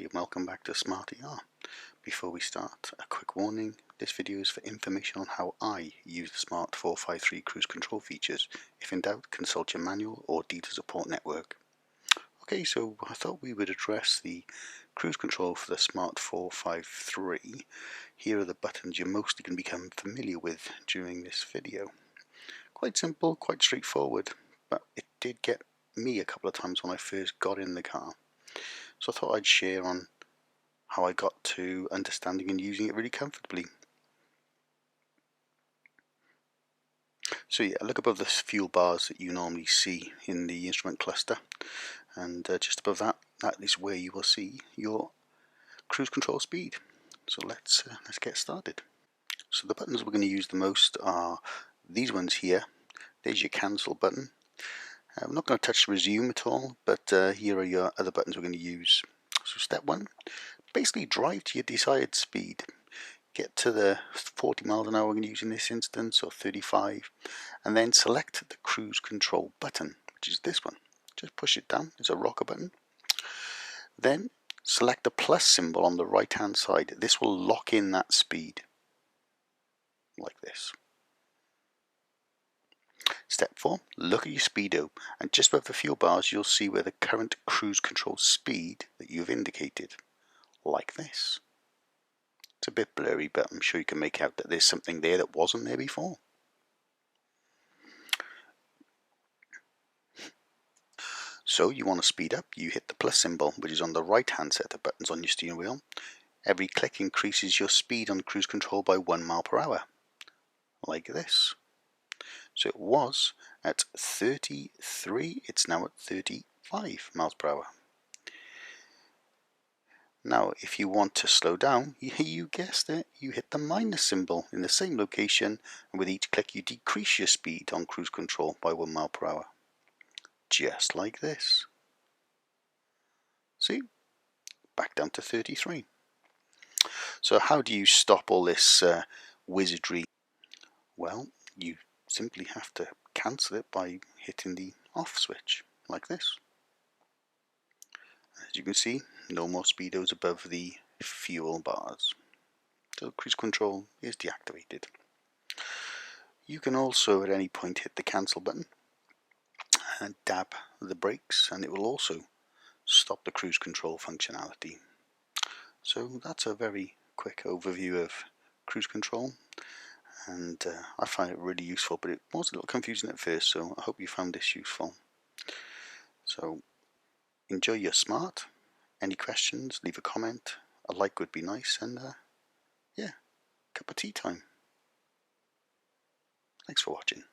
and welcome back to Smart ER. Before we start, a quick warning, this video is for information on how I use the Smart 453 cruise control features. If in doubt, consult your manual or dealer support network. Okay, so I thought we would address the cruise control for the Smart 453. Here are the buttons you're mostly going to become familiar with during this video. Quite simple, quite straightforward, but it did get me a couple of times when I first got in the car. So I thought I'd share on how I got to understanding and using it really comfortably. So yeah, look above the fuel bars that you normally see in the instrument cluster, and just above that, that is where you will see your cruise control speed. So let's get started. So the buttons we're going to use the most are these ones here. There's your cancel button. I'm not going to touch resume at all, but here are your other buttons we're going to use. So step one, basically drive to your desired speed. Get to the 40 miles an hour we're going to use in this instance, or 35, and then select the cruise control button, which is this one. Just push it down, it's a rocker button. Then select the plus symbol on the right hand side. This will lock in that speed, like this. Step 4, look at your speedo, and just above the fuel bars you'll see where the current cruise control speed that you've indicated, like this. It's a bit blurry, but I'm sure you can make out that there's something there that wasn't there before. So you want to speed up, you hit the plus symbol, which is on the right hand set of buttons on your steering wheel. Every click increases your speed on cruise control by 1 mile per hour, like this. So it was at 33, it's now at 35 miles per hour. Now if you want to slow down, you guessed it, you hit the minus symbol in the same location, and with each click you decrease your speed on cruise control by 1 mile per hour. Just like this. See? Back down to 33. So how do you stop all this wizardry? Well, you simply have to cancel it by hitting the off switch, like this. As you can see, no more speedos above the fuel bars. So cruise control is deactivated. You can also at any point hit the cancel button and dab the brakes, and it will also stop the cruise control functionality. So that's a very quick overview of cruise control, and I find it really useful, but it was a little confusing at first, so I hope you found this useful. So enjoy your Smart. Any questions, leave a comment. A like would be nice, and yeah, cup of tea time. Thanks for watching.